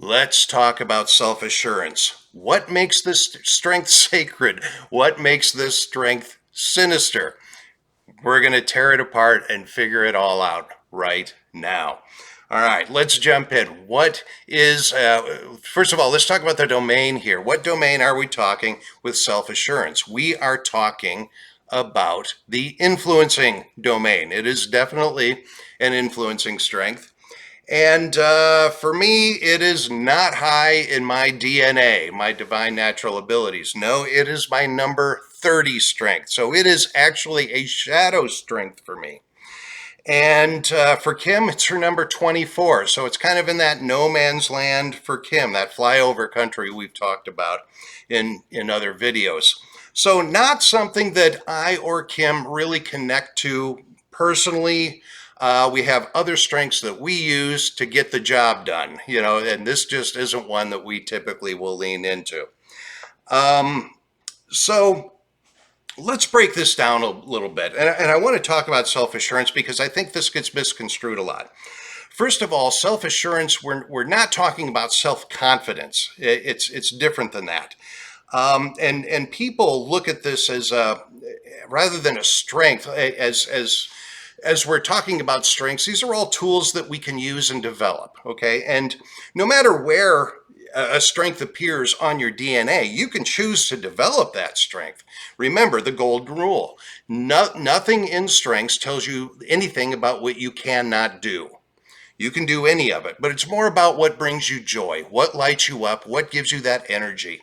Let's talk about self-assurance. What makes this strength sacred? What makes this strength sinister? We're going to tear it apart and figure it all out right now. All right, let's jump in. First of all, let's talk about the domain here. What domain are we talking with self-assurance? We are talking about the influencing domain. It is definitely an influencing strength. And for me, it is not high in my DNA, my divine natural abilities. No, it is my number 30 strength. So it is actually a shadow strength for me. And for Kim, it's her number 24. So it's kind of in that no man's land for Kim, that flyover country we've talked about in other videos. So not something that I or Kim really connect to personally. We have other strengths that we use to get the job done, and this just isn't one that we typically will lean into. So let's break this down a little bit. And I want to talk about self-assurance because I think this gets misconstrued a lot. First of all, self-assurance, we're not talking about self-confidence. It's different than that. And people look at this as rather than a strength, as we're talking about strengths, these are all tools that we can use and develop, okay? And no matter where a strength appears on your DNA, you can choose to develop that strength. Remember the golden rule. Nothing in strengths tells you anything about what you cannot do. You can do any of it, but it's more about what brings you joy, what lights you up, what gives you that energy.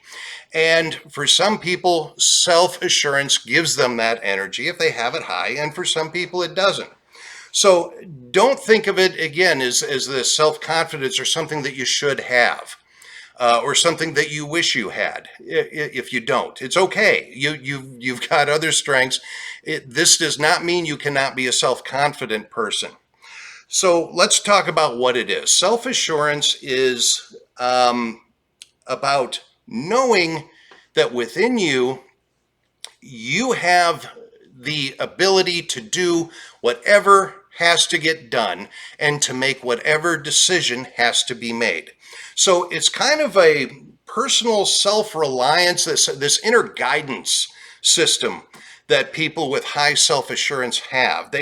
And for some people, self-assurance gives them that energy if they have it high, and for some people it doesn't. So don't think of it again as the self-confidence or something that you should have. Or something that you wish you had. If you don't, it's okay. You've got other strengths. This does not mean you cannot be a self-confident person. So let's talk about what it is. Self-assurance is about knowing that within you, you have the ability to do whatever has to get done and to make whatever decision has to be made. So it's kind of a personal self-reliance, this inner guidance system that people with high self-assurance have.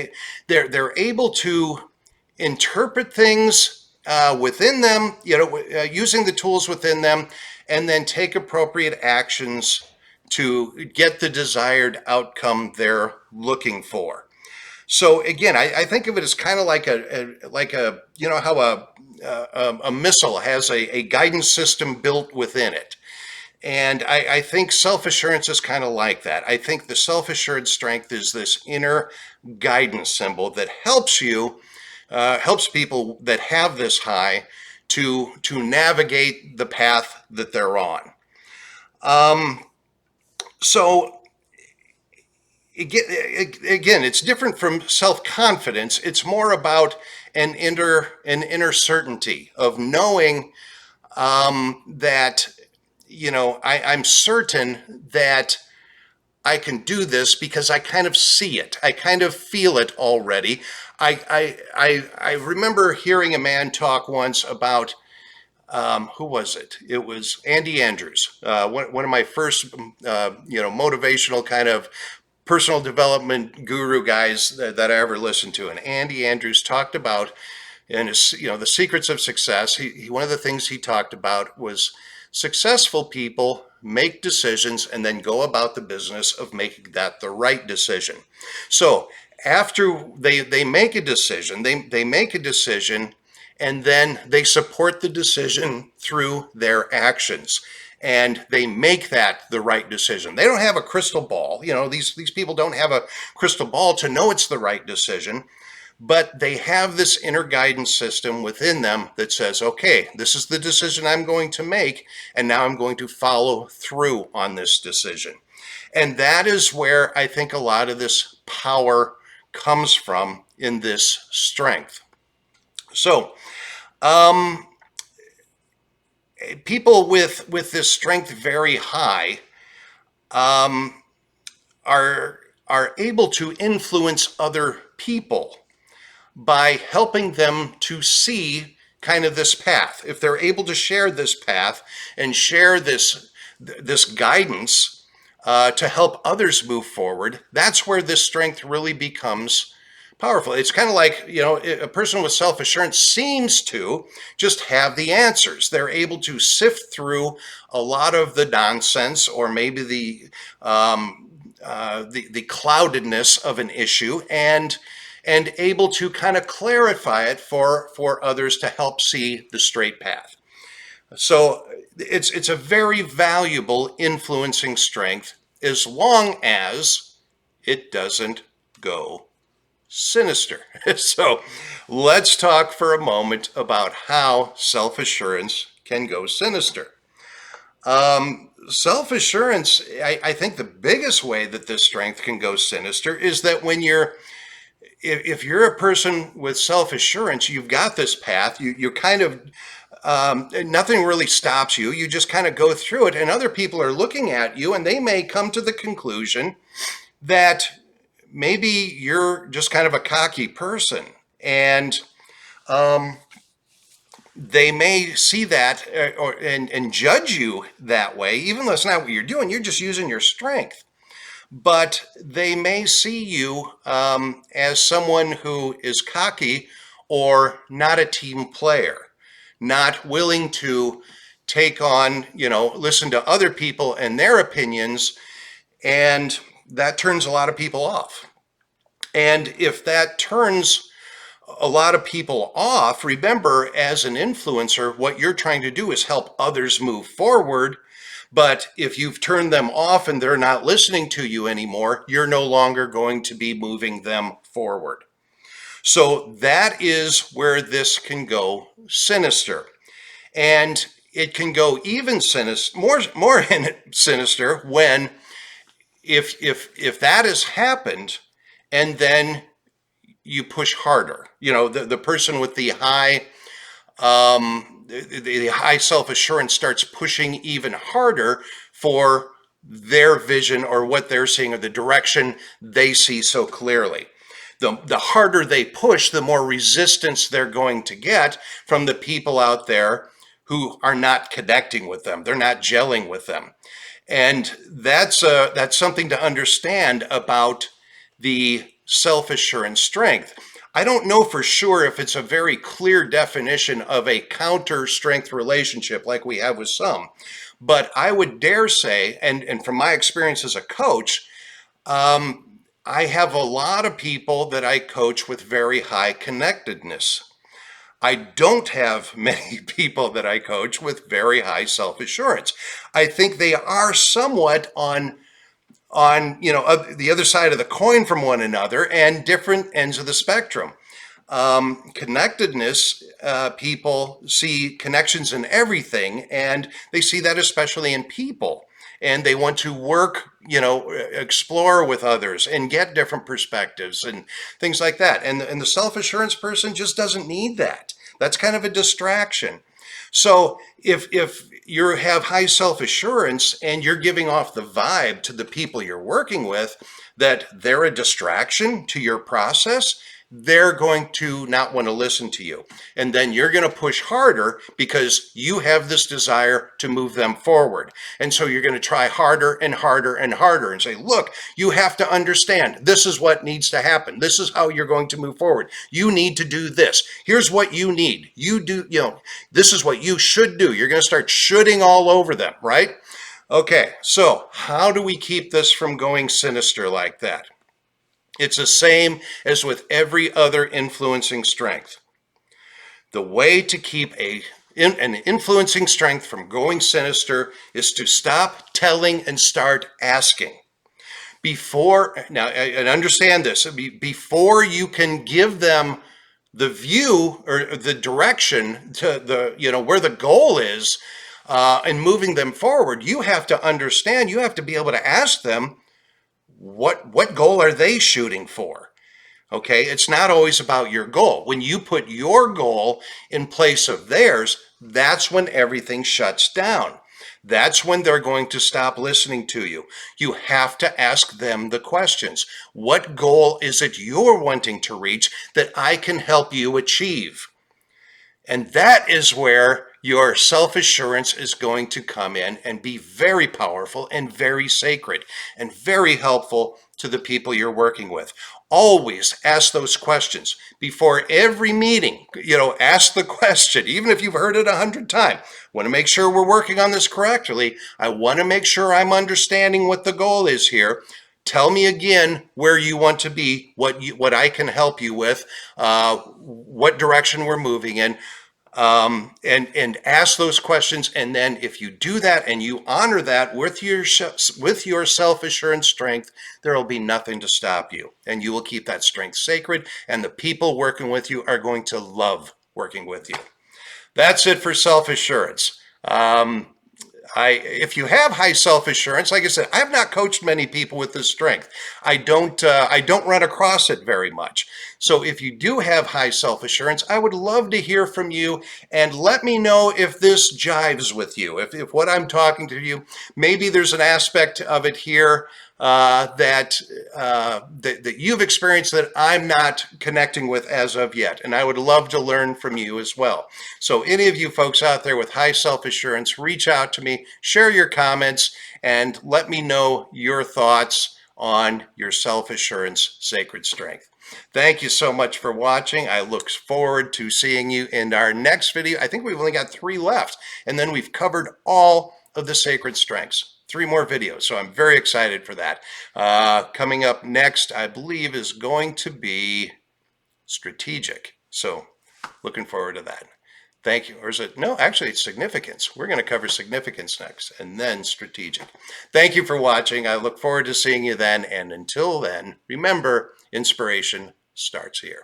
They're able to interpret things within them, using the tools within them, and then take appropriate actions to get the desired outcome they're looking for. So again, I think of it as kind of like a how a missile has a guidance system built within it. And I think self-assurance is kind of like that. I think the self-assured strength is this inner guidance symbol that helps people that have this high to navigate the path that they're on. So again, it's different from self-confidence. It's more about an inner certainty of knowing that I'm certain that I can do this because I kind of see it. I kind of feel it already. I remember hearing a man talk once about who was it? It was Andy Andrews, one of my first motivational kind of personal development guru guys that I ever listened to. And Andy Andrews talked about, and the secrets of success. One of the things he talked about was successful people make decisions and then go about the business of making that the right decision. So after they make a decision, they make a decision, and then they support the decision through their actions. And they make that the right decision. They don't have a crystal ball. These people don't have a crystal ball to know it's the right decision, but they have this inner guidance system within them that says, okay, this is the decision I'm going to make, and now I'm going to follow through on this decision. And that is where I think a lot of this power comes from in this strength. So, people with this strength very high are able to influence other people by helping them to see kind of this path, if they're able to share this path and share this guidance to help others move forward, that's where this strength really becomes powerful. It's kind of like, a person with self-assurance seems to just have the answers. They're able to sift through a lot of the nonsense, or maybe the cloudedness of an issue, and able to kind of clarify it for others to help see the straight path. So it's a very valuable influencing strength, as long as it doesn't go sinister. So let's talk for a moment about how self-assurance can go sinister. Self-assurance, I think the biggest way that this strength can go sinister is that if you're a person with self-assurance, you've got this path, you kind of, nothing really stops you. You just kind of go through it, and other people are looking at you, and they may come to the conclusion that maybe you're just kind of a cocky person, and they may see that and judge you that way, even though it's not what you're doing. You're just using your strength. But they may see you as someone who is cocky or not a team player, not willing to take on, listen to other people and their opinions, and that turns a lot of people off. And if that turns a lot of people off, remember, as an influencer, what you're trying to do is help others move forward. But if you've turned them off and they're not listening to you anymore, you're no longer going to be moving them forward. So that is where this can go sinister. And it can go even sinister, more sinister, when if that has happened, and then you push harder. The person with the high self-assurance starts pushing even harder for their vision, or what they're seeing, or the direction they see so clearly. The harder they push, the more resistance they're going to get from the people out there who are not connecting with them. They're not gelling with them. And that's something to understand about the self-assurance strength. I don't know for sure if it's a very clear definition of a counter-strength relationship like we have with some, but I would dare say, and from my experience as a coach, I have a lot of people that I coach with very high connectedness. I don't have many people that I coach with very high self-assurance. I think they are somewhat on the other side of the coin from one another, and different ends of the spectrum. Connectedness, people see connections in everything, and they see that especially in people, and they want to work, explore with others and get different perspectives and things like that. And the self-assurance person just doesn't need that. That's kind of a distraction. So if you have high self-assurance and you're giving off the vibe to the people you're working with that they're a distraction to your process, they're going to not want to listen to you. And then you're going to push harder because you have this desire to move them forward. And so you're going to try harder and harder and harder and say, look, you have to understand, this is what needs to happen. This is how you're going to move forward. You need to do this. Here's what you need. This is what you should do. You're going to start shoulding all over them, right? Okay, so how do we keep this from going sinister like that? It's the same as with every other influencing strength. The way to keep an influencing strength from going sinister is to stop telling and start asking. And understand this, before you can give them the view or the direction to where the goal is, and moving them forward, you have to understand, you have to be able to ask them, what goal are they shooting for? Okay, it's not always about your goal. When you put your goal in place of theirs, that's when everything shuts down. That's when they're going to stop listening to you. You have to ask them the questions. What goal is it you're wanting to reach that I can help you achieve? And that is where your self-assurance is going to come in and be very powerful and very sacred and very helpful to the people you're working with. Always ask those questions before every meeting. Ask the question, even if you've heard it 100 times. Want to make sure we're working on this correctly. I want to make sure I'm understanding what the goal is here. Tell me again where you want to be, what I can help you with, what direction we're moving in, and ask those questions. And then if you do that and you honor that with your self-assurance strength, there will be nothing to stop you, and you will keep that strength sacred. And the people working with you are going to love working with you. That's it for self-assurance. If you have high self-assurance, like I said, I have not coached many people with this strength. I don't run across it very much. So if you do have high self-assurance, I would love to hear from you and let me know if this jives with you. If what I'm talking to you, maybe there's an aspect of it here that you've experienced that I'm not connecting with as of yet. And I would love to learn from you as well. So any of you folks out there with high self-assurance, reach out to me, share your comments, and let me know your thoughts on your self-assurance sacred strength. Thank you so much for watching. I look forward to seeing you in our next video. I think we've only got 3 left, and then we've covered all of the sacred strengths. 3 more videos, so I'm very excited for that. Coming up next, I believe, is going to be strategic. So looking forward to that. Thank you. Or is it? No, actually, it's significance. We're going to cover significance next, and then strategic. Thank you for watching. I look forward to seeing you then. And until then, remember, inspiration starts here.